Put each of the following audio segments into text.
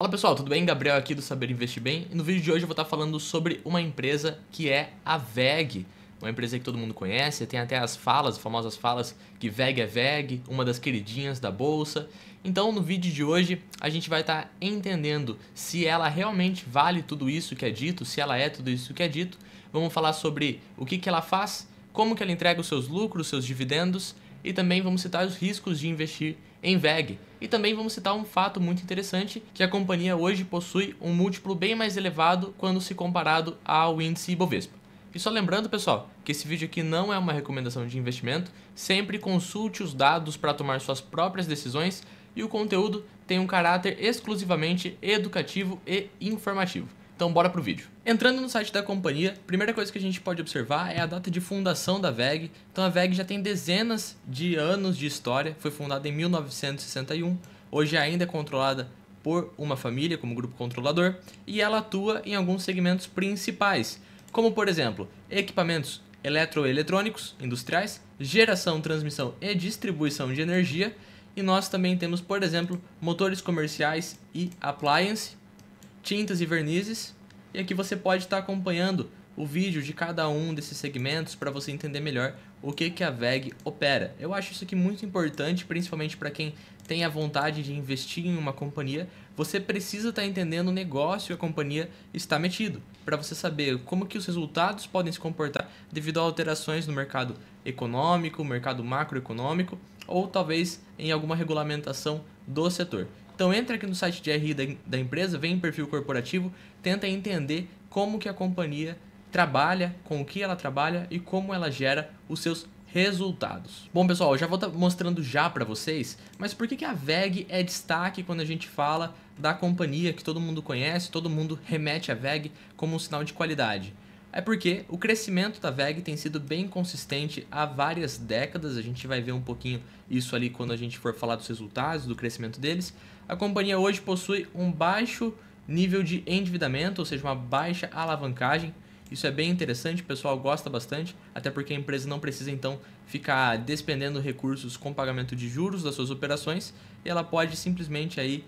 Fala pessoal, tudo bem? Gabriel aqui do Saber Investir Bem, e no vídeo de hoje eu vou estar falando sobre uma empresa que é a WEG, uma empresa que todo mundo conhece, tem até as famosas falas que WEG é WEG, uma das queridinhas da bolsa. Então no vídeo de hoje a gente vai estar entendendo se ela realmente vale tudo isso que é dito, se ela é tudo isso que é dito. Vamos falar sobre o que ela faz, como que ela entrega os seus lucros, seus dividendos, e também vamos citar os riscos de investir em WEG. E também vamos citar um fato muito interessante, que a companhia hoje possui um múltiplo bem mais elevado quando se comparado ao índice Ibovespa. E só lembrando, pessoal, que esse vídeo aqui não é uma recomendação de investimento, sempre consulte os dados para tomar suas próprias decisões e o conteúdo tem um caráter exclusivamente educativo e informativo. Então bora pro vídeo. Entrando no site da companhia, a primeira coisa que a gente pode observar é a data de fundação da WEG. Então a WEG já tem dezenas de anos de história, foi fundada em 1961, hoje ainda é controlada por uma família como grupo controlador e ela atua em alguns segmentos principais, como por exemplo, equipamentos eletroeletrônicos industriais, geração, transmissão e distribuição de energia, e nós também temos, por exemplo, motores comerciais e appliance, tintas e vernizes, e aqui você pode estar acompanhando o vídeo de cada um desses segmentos para você entender melhor o que a WEG opera. Eu acho isso aqui muito importante, principalmente para quem tem a vontade de investir em uma companhia. Você precisa estar entendendo o negócio que a companhia está metido, para você saber como que os resultados podem se comportar devido a alterações no mercado econômico, mercado macroeconômico, ou talvez em alguma regulamentação do setor. Então entra aqui no site de RI da empresa, vem em perfil corporativo, tenta entender como que a companhia trabalha, com o que ela trabalha e como ela gera os seus resultados. Bom pessoal, eu já vou estar mostrando já para vocês, mas por que a WEG é destaque quando a gente fala da companhia que todo mundo conhece, todo mundo remete a WEG como um sinal de qualidade? É porque o crescimento da WEG tem sido bem consistente há várias décadas, a gente vai ver um pouquinho isso ali quando a gente for falar dos resultados, do crescimento deles. A companhia hoje possui um baixo nível de endividamento, ou seja, uma baixa alavancagem. Isso é bem interessante, o pessoal gosta bastante, até porque a empresa não precisa então ficar despendendo recursos com pagamento de juros das suas operações, e ela pode simplesmente aí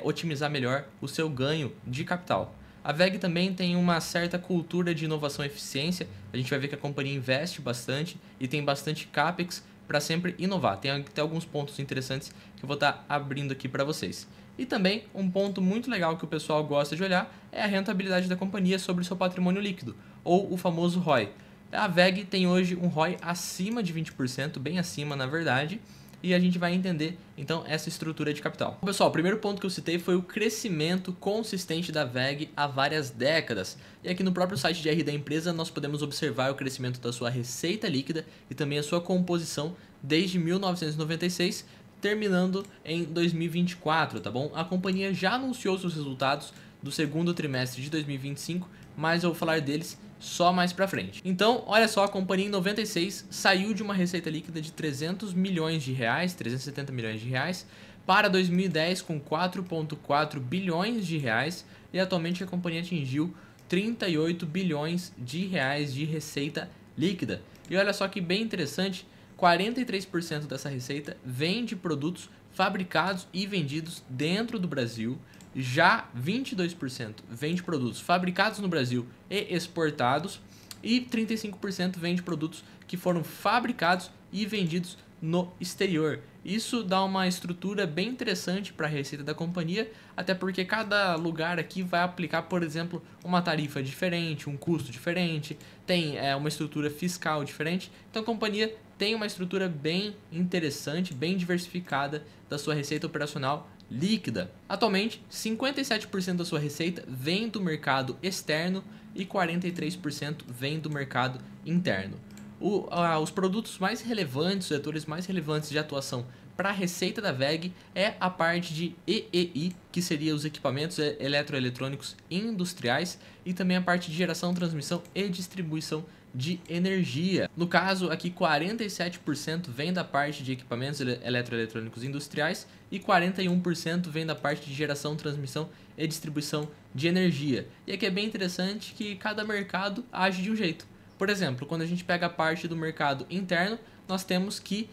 otimizar melhor o seu ganho de capital. A WEG também tem uma certa cultura de inovação e eficiência, a gente vai ver que a companhia investe bastante e tem bastante CAPEX para sempre inovar. Tem até alguns pontos interessantes que eu vou estar abrindo aqui para vocês. E também um ponto muito legal que o pessoal gosta de olhar é a rentabilidade da companhia sobre o seu patrimônio líquido, ou o famoso ROI. A WEG tem hoje um ROI acima de 20%, bem acima na verdade, e a gente vai entender então essa estrutura de capital. Pessoal, o primeiro ponto que eu citei foi o crescimento consistente da WEG há várias décadas. E aqui no próprio site de RI da empresa nós podemos observar o crescimento da sua receita líquida e também a sua composição desde 1996, terminando em 2024, tá bom? A companhia já anunciou seus resultados do segundo trimestre de 2025, mas eu vou falar deles só mais pra frente. Então, olha só, a companhia em 96 saiu de uma receita líquida de 300 milhões de reais, 370 milhões de reais, para 2010 com 4,4 bilhões de reais, e atualmente a companhia atingiu 38 bilhões de reais de receita líquida. E olha só que bem interessante, 43% dessa receita vem de produtos fabricados e vendidos dentro do Brasil, já 22% vem de produtos fabricados no Brasil e exportados, e 35% vem de produtos que foram fabricados e vendidos no exterior. Isso dá uma estrutura bem interessante para a receita da companhia, até porque cada lugar aqui vai aplicar, por exemplo, uma tarifa diferente, um custo diferente, tem uma estrutura fiscal diferente. Então a companhia tem uma estrutura bem interessante, bem diversificada da sua receita operacional líquida. Atualmente, 57% da sua receita vem do mercado externo e 43% vem do mercado interno. Os produtos mais relevantes, os setores mais relevantes de atuação para a receita da WEG é a parte de EEI, que seria os equipamentos eletroeletrônicos industriais, e também a parte de geração, transmissão e distribuição de energia. No caso, aqui 47% vem da parte de equipamentos eletroeletrônicos industriais e 41% vem da parte de geração, transmissão e distribuição de energia. E aqui é bem interessante que cada mercado age de um jeito. Por exemplo, quando a gente pega a parte do mercado interno, nós temos que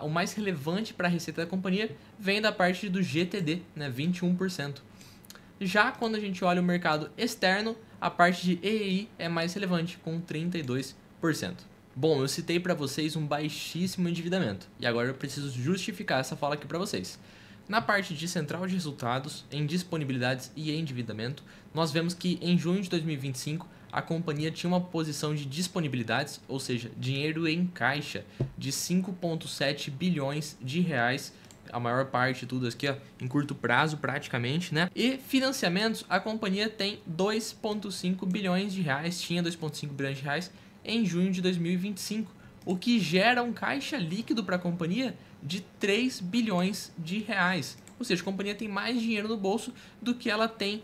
o mais relevante para a receita da companhia vem da parte do GTD, né, 21%. Já quando a gente olha o mercado externo, a parte de EEI é mais relevante, com 32%. Bom, eu citei para vocês um baixíssimo endividamento, e agora eu preciso justificar essa fala aqui para vocês. Na parte de central de resultados, em disponibilidades e endividamento, nós vemos que em junho de 2025 a companhia tinha uma posição de disponibilidades, ou seja, dinheiro em caixa, de 5,7 bilhões de reais, a maior parte de tudo aqui ó, em curto prazo praticamente, né? E financiamentos, a companhia tem 2,5 bilhões de reais, tinha 2,5 bilhões de reais em junho de 2025, o que gera um caixa líquido para a companhia de 3 bilhões de reais. Ou seja, a companhia tem mais dinheiro no bolso do que ela tem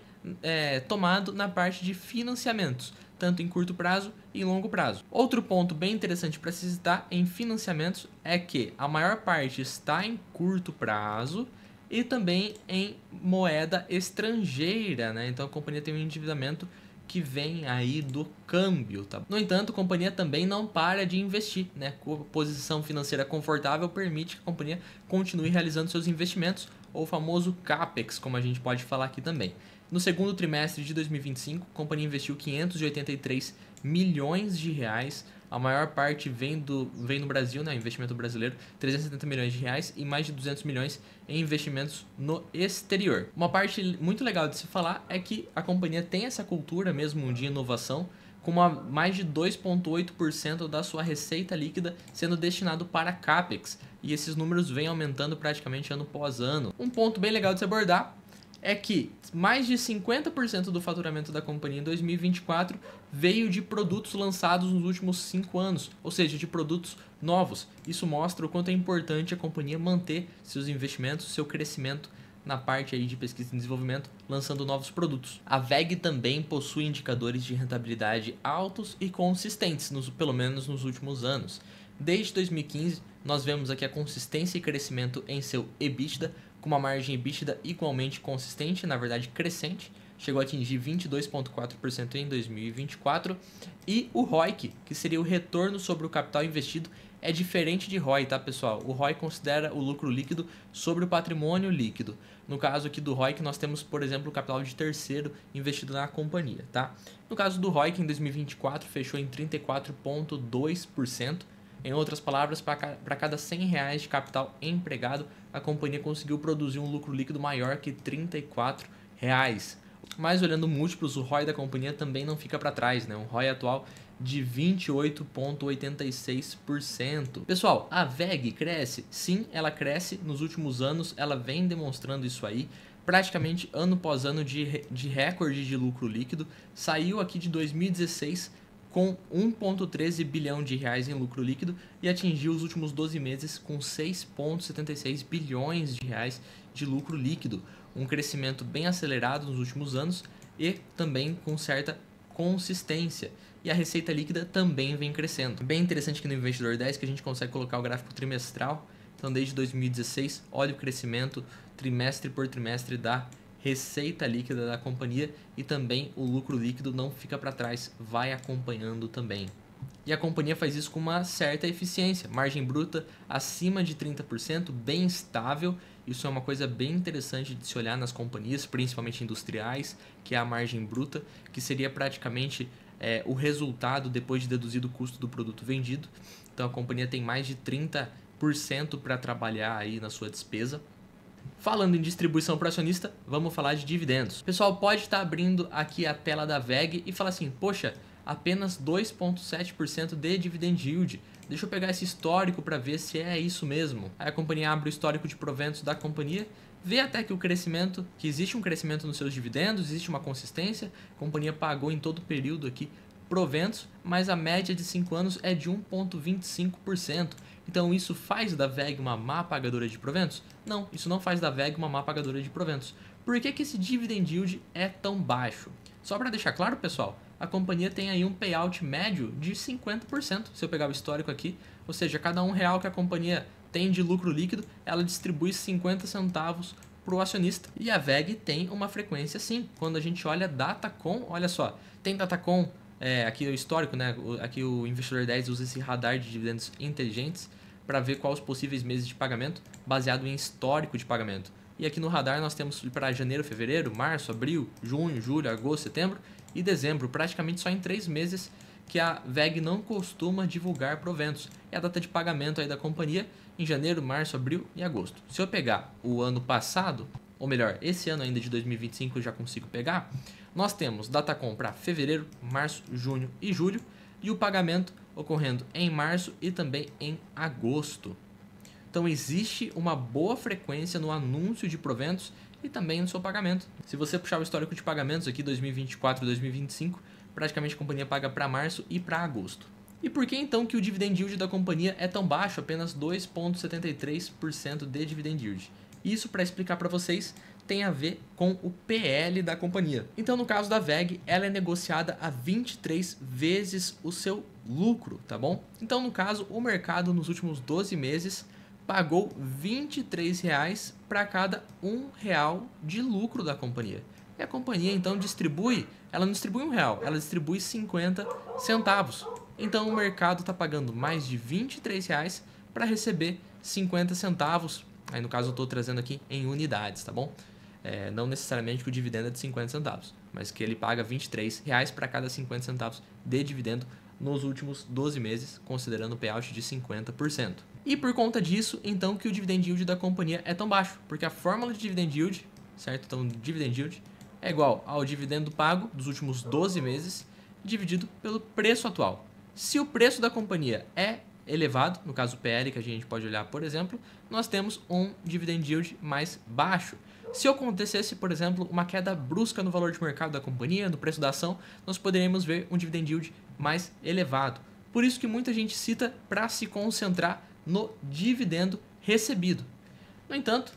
tomado na parte de financiamentos, tanto em curto prazo e em longo prazo. Outro ponto bem interessante para se citar em financiamentos é que a maior parte está em curto prazo e também em moeda estrangeira, né? Então a companhia tem um endividamento que vem aí do câmbio, tá? No entanto, a companhia também não para de investir, né? A posição financeira confortável permite que a companhia continue realizando seus investimentos, ou o famoso CAPEX, como a gente pode falar aqui também. No segundo trimestre de 2025, a companhia investiu 583 milhões de reais. A maior parte vem no Brasil, né, investimento brasileiro, 370 milhões de reais e mais de 200 milhões em investimentos no exterior. Uma parte muito legal de se falar é que a companhia tem essa cultura mesmo de inovação, com mais de 2,8% da sua receita líquida sendo destinado para CAPEX, e esses números vêm aumentando praticamente ano após ano. Um ponto bem legal de se abordar é que mais de 50% do faturamento da companhia em 2024 veio de produtos lançados nos últimos 5 anos, ou seja, de produtos novos. Isso mostra o quanto é importante a companhia manter seus investimentos, seu crescimento na parte aí de pesquisa e desenvolvimento, lançando novos produtos. A WEG também possui indicadores de rentabilidade altos e consistentes, pelo menos nos últimos anos. Desde 2015, nós vemos aqui a consistência e crescimento em seu EBITDA, com uma margem EBITDA igualmente consistente, na verdade crescente, chegou a atingir 22,4% em 2024, e o ROIC, que seria o retorno sobre o capital investido, é diferente de ROI, tá pessoal? O ROI considera o lucro líquido sobre o patrimônio líquido. No caso aqui do ROIC, nós temos, por exemplo, o capital de terceiro investido na companhia, tá? No caso do ROIC, em 2024, fechou em 34,2%. Em outras palavras, para cada R$100 de capital empregado, a companhia conseguiu produzir um lucro líquido maior que R$34. Mas olhando múltiplos, o ROI da companhia também não fica para trás, né? Um ROI atual de 28,86%. Pessoal, a WEG cresce? Sim, ela cresce. Nos últimos anos, ela vem demonstrando isso aí. Praticamente ano após ano de recorde de lucro líquido. Saiu aqui de 2016 com 1,13 bilhão de reais em lucro líquido e atingiu os últimos 12 meses com 6,76 bilhões de reais de lucro líquido. Um crescimento bem acelerado nos últimos anos e também com certa consistência. E a receita líquida também vem crescendo. Bem interessante aqui no Investidor 10 que a gente consegue colocar o gráfico trimestral. Então desde 2016, olha o crescimento trimestre por trimestre da receita líquida da companhia, e também o lucro líquido não fica para trás, vai acompanhando também. E a companhia faz isso com uma certa eficiência, margem bruta acima de 30%, bem estável. Isso é uma coisa bem interessante de se olhar nas companhias, principalmente industriais, que é a margem bruta, que seria praticamente o resultado depois de deduzido o custo do produto vendido. Então a companhia tem mais de 30% para trabalhar aí na sua despesa. Falando em distribuição para acionista, vamos falar de dividendos. Pessoal, pode estar abrindo aqui a tela da WEG e falar assim, poxa, apenas 2,7% de dividend yield. Deixa eu pegar esse histórico para ver se é isso mesmo. Aí a companhia abre o histórico de proventos da companhia, vê até que que existe um crescimento nos seus dividendos, existe uma consistência, a companhia pagou em todo o período aqui proventos, mas a média de 5 anos é de 1,25%. Então isso faz da WEG uma má pagadora de proventos? Não, isso não faz da WEG uma má pagadora de proventos. Por que esse dividend yield é tão baixo? Só para deixar claro, pessoal, a companhia tem aí um payout médio de 50%, se eu pegar o histórico aqui, ou seja, cada R$1 que a companhia tem de lucro líquido, ela distribui 50 centavos para o acionista. E a WEG tem uma frequência sim. Quando a gente olha Datacom, olha só, tem Datacom, aqui é o histórico, né? Aqui o Investidor 10 usa esse radar de dividendos inteligentes para ver quais os possíveis meses de pagamento baseado em histórico de pagamento. E aqui no radar nós temos para janeiro, fevereiro, março, abril, junho, julho, agosto, setembro e dezembro, praticamente só em 3 meses que a WEG não costuma divulgar proventos. É a data de pagamento aí da companhia em janeiro, março, abril e agosto. Se eu pegar o ano passado, ou melhor, esse ano ainda de 2025 eu já consigo pegar, nós temos Datacom para fevereiro, março, junho e julho e o pagamento ocorrendo em março e também em agosto. Então existe uma boa frequência no anúncio de proventos e também no seu pagamento. Se você puxar o histórico de pagamentos aqui 2024 e 2025, praticamente a companhia paga para março e para agosto. E por que então que o dividend yield da companhia é tão baixo, apenas 2,73% de dividend yield? Isso, para explicar para vocês, tem a ver com o PL da companhia. Então, no caso da WEG, ela é negociada a 23 vezes o seu lucro, tá bom? Então, no caso, o mercado nos últimos 12 meses pagou R$ 23,00 para cada R$ 1,00 de lucro da companhia. E a companhia, então, ela não distribui R$ 1,00, ela distribui 50 centavos. Então, o mercado está pagando mais de R$ 23,00 para receber 50 centavos. Aí, no caso, eu estou trazendo aqui em unidades, tá bom? Não necessariamente que o dividendo é de 50 centavos, mas que ele paga R$ 23,00 para cada 50 centavos de dividendo nos últimos 12 meses, considerando o payout de 50%. E por conta disso, então, que o dividend yield da companhia é tão baixo, porque a fórmula de dividend yield, certo? Então, o dividend yield é igual ao dividendo pago dos últimos 12 meses dividido pelo preço atual. Se o preço da companhia é elevado, no caso o PL que a gente pode olhar, por exemplo, nós temos um dividend yield mais baixo. Se acontecesse, por exemplo, uma queda brusca no valor de mercado da companhia, no preço da ação, nós poderíamos ver um dividend yield mais elevado. Por isso que muita gente cita para se concentrar no dividendo recebido. No entanto,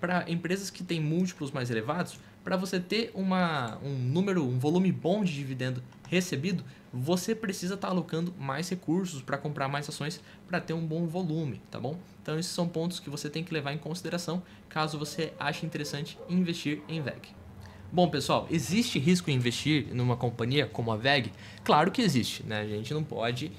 para empresas que têm múltiplos mais elevados, para você ter um volume bom de dividendo recebido, você precisa estar alocando mais recursos para comprar mais ações para ter um bom volume, tá bom? Então esses são pontos que você tem que levar em consideração caso você ache interessante investir em WEG. Bom, pessoal, existe risco em investir numa companhia como a WEG? Claro que existe, né? A gente não pode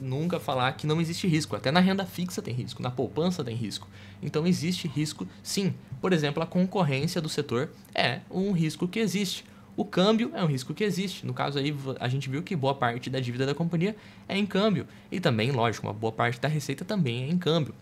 nunca falar que não existe risco. Até na renda fixa tem risco, na poupança tem risco. Então existe risco sim. Por exemplo, a concorrência do setor é um risco que existe. O câmbio é um risco que existe. No caso aí, a gente viu que boa parte da dívida da companhia é em câmbio. E também, lógico, uma boa parte da receita também é em câmbio.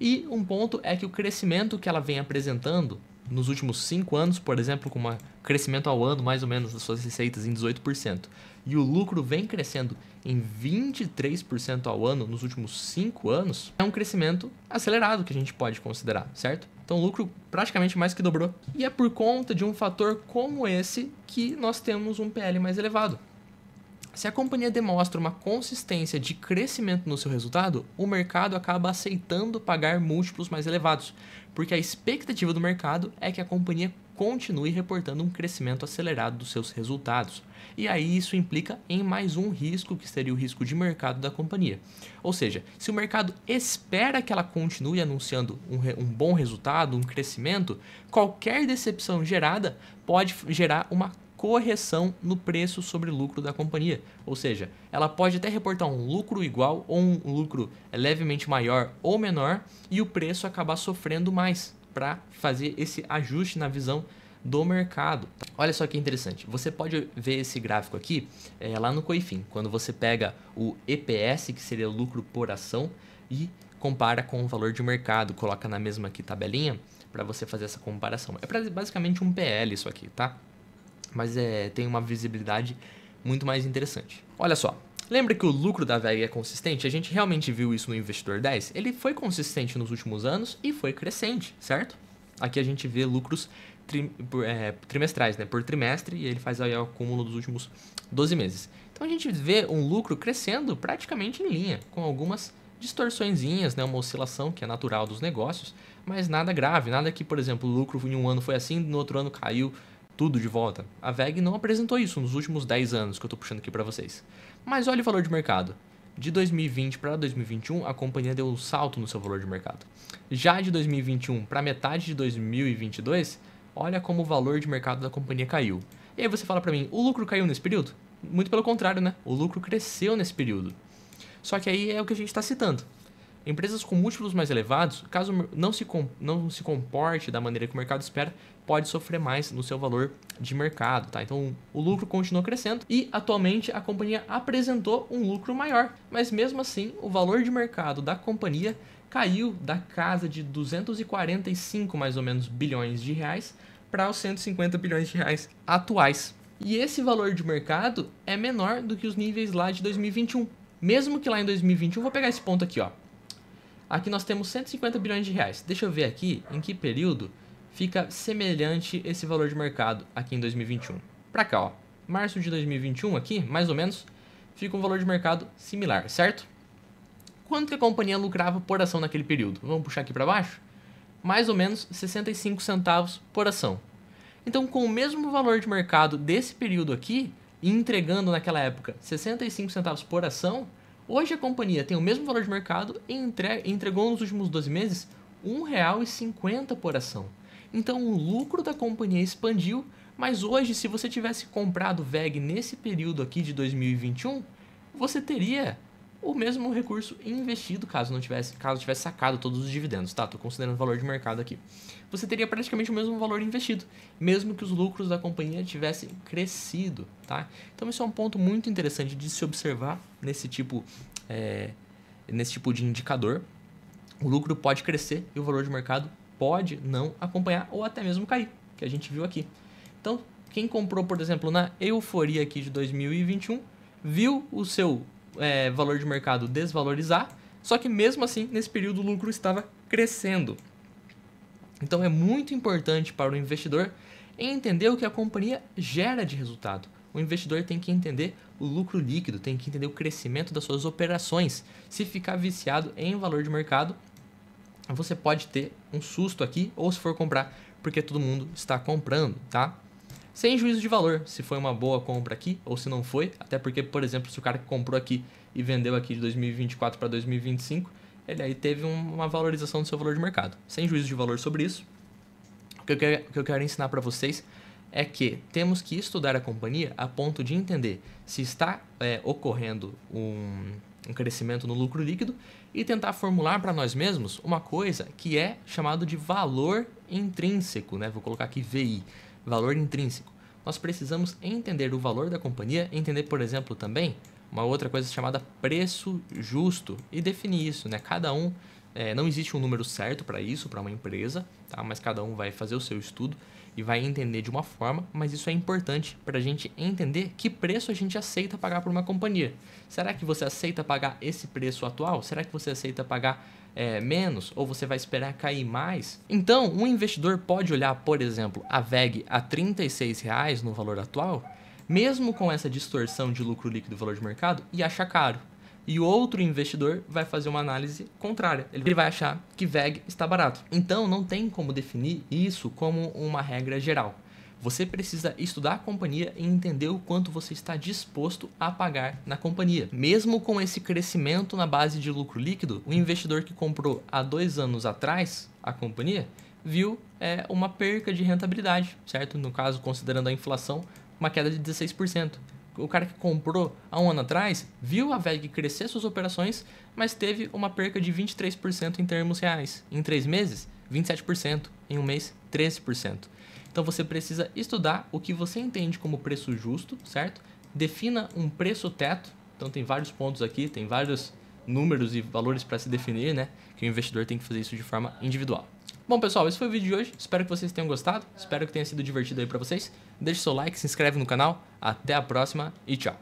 E um ponto é que o crescimento que ela vem apresentando nos últimos 5 anos, por exemplo, com um crescimento ao ano mais ou menos das suas receitas em 18%, e o lucro vem crescendo em 23% ao ano nos últimos 5 anos, é um crescimento acelerado que a gente pode considerar, certo? Então o lucro praticamente mais que dobrou. E é por conta de um fator como esse que nós temos um PL mais elevado. Se a companhia demonstra uma consistência de crescimento no seu resultado, o mercado acaba aceitando pagar múltiplos mais elevados, porque a expectativa do mercado é que a companhia continue reportando um crescimento acelerado dos seus resultados. E aí isso implica em mais um risco, que seria o risco de mercado da companhia. Ou seja, se o mercado espera que ela continue anunciando um bom resultado, um crescimento, qualquer decepção gerada pode gerar uma correção no preço sobre lucro da companhia. Ou seja, ela pode até reportar um lucro igual ou um lucro levemente maior ou menor e o preço acabar sofrendo mais para fazer esse ajuste na visão do mercado. Olha só que interessante, você pode ver esse gráfico aqui lá no Coifin, quando você pega o EPS, que seria o lucro por ação, e compara com o valor de mercado, coloca na mesma aqui tabelinha para você fazer essa comparação. É basicamente um PL isso aqui, tá? Mas tem uma visibilidade muito mais interessante. Olha só, lembra que o lucro da WEG é consistente? A gente realmente viu isso no Investidor 10? Ele foi consistente nos últimos anos e foi crescente, certo? Aqui a gente vê lucros trimestrais, né? Por trimestre, e ele faz aí o acúmulo dos últimos 12 meses. Então a gente vê um lucro crescendo praticamente em linha, com algumas distorçõezinhas, né? Uma oscilação que é natural dos negócios, mas nada grave, nada que, por exemplo, o lucro em um ano foi assim, no outro ano caiu tudo de volta. A WEG não apresentou isso nos últimos 10 anos que eu estou puxando aqui para vocês. Mas olha o valor de mercado. De 2020 para 2021, a companhia deu um salto no seu valor de mercado. Já de 2021 para metade de 2022, olha como o valor de mercado da companhia caiu. E aí você fala para mim, o lucro caiu nesse período? Muito pelo contrário, né? O lucro cresceu nesse período. Só que aí é o que a gente está citando. Empresas com múltiplos mais elevados, caso não se comporte da maneira que o mercado espera, pode sofrer mais no seu valor de mercado, tá? Então o lucro continua crescendo e atualmente a companhia apresentou um lucro maior, mas mesmo assim o valor de mercado da companhia caiu da casa de 245 mais ou menos bilhões de reais para os 150 bilhões de reais atuais. E esse valor de mercado é menor do que os níveis lá de 2021. Mesmo que lá em 2021, vou pegar esse ponto aqui, ó. Aqui nós temos 150 bilhões de reais. Deixa eu ver aqui em que período fica semelhante esse valor de mercado aqui em 2021. Para cá, ó. Março de 2021 aqui, mais ou menos, fica um valor de mercado similar, certo? Quanto que a companhia lucrava por ação naquele período? Vamos puxar aqui para baixo? Mais ou menos 65 centavos por ação. Então, com o mesmo valor de mercado desse período aqui, e entregando naquela época 65 centavos por ação, hoje a companhia tem o mesmo valor de mercado e entregou nos últimos 12 meses R$ 1,50 por ação. Então o lucro da companhia expandiu, mas hoje se você tivesse comprado VEG nesse período aqui de 2021, você teria o mesmo recurso investido caso tivesse sacado todos os dividendos, tá? Tô considerando o valor de mercado aqui. Você teria praticamente o mesmo valor investido, mesmo que os lucros da companhia tivessem crescido, tá? Então isso é um ponto muito interessante de se observar nesse tipo de indicador. O lucro pode crescer e o valor de mercado pode não acompanhar ou até mesmo cair, que a gente viu aqui. Então, quem comprou, por exemplo, na euforia aqui de 2021, viu o seu valor de mercado desvalorizar, só que mesmo assim, nesse período, o lucro estava crescendo. Então, é muito importante para o investidor entender o que a companhia gera de resultado. O investidor tem que entender o lucro líquido, tem que entender o crescimento das suas operações. Se ficar viciado em valor de mercado, você pode ter um susto aqui, ou se for comprar, porque todo mundo está comprando, tá? Sem juízo de valor, se foi uma boa compra aqui ou se não foi, até porque, por exemplo, se o cara que comprou aqui e vendeu aqui de 2024 para 2025, ele aí teve uma valorização do seu valor de mercado. Sem juízo de valor sobre isso, o que eu quero ensinar para vocês é que temos que estudar a companhia a ponto de entender se está ocorrendo um crescimento no lucro líquido e tentar formular para nós mesmos uma coisa que é chamado de valor intrínseco, né? Vou colocar aqui VI, valor intrínseco. Nós precisamos entender o valor da companhia, entender, por exemplo, também uma outra coisa chamada preço justo e definir isso, né? Cada um, não existe um número certo para isso, para uma empresa, tá? Mas cada um vai fazer o seu estudo e vai entender de uma forma, mas isso é importante para a gente entender que preço a gente aceita pagar por uma companhia. Será que você aceita pagar esse preço atual? Será que você aceita pagar menos? Ou você vai esperar cair mais? Então, um investidor pode olhar, por exemplo, a VEG a R$ 36,00 no valor atual, mesmo com essa distorção de lucro líquido e valor de mercado, e achar caro. E o outro investidor vai fazer uma análise contrária. Ele vai achar que VEG está barato. Então, não tem como definir isso como uma regra geral. Você precisa estudar a companhia e entender o quanto você está disposto a pagar na companhia. Mesmo com esse crescimento na base de lucro líquido, o investidor que comprou há 2 anos atrás a companhia viu uma perca de rentabilidade, certo? No caso, considerando a inflação, uma queda de 16%. O cara que comprou há 1 ano atrás viu a VEG crescer suas operações, mas teve uma perca de 23% em termos reais. Em 3 meses, 27%. Em um mês, 13%. Então você precisa estudar o que você entende como preço justo, certo? Defina um preço teto. Então tem vários pontos aqui, tem vários números e valores para se definir, né? Que o investidor tem que fazer isso de forma individual. Bom, pessoal, esse foi o vídeo de hoje. Espero que vocês tenham gostado. Espero que tenha sido divertido aí para vocês. Deixe seu like, se inscreve no canal. Até a próxima e tchau.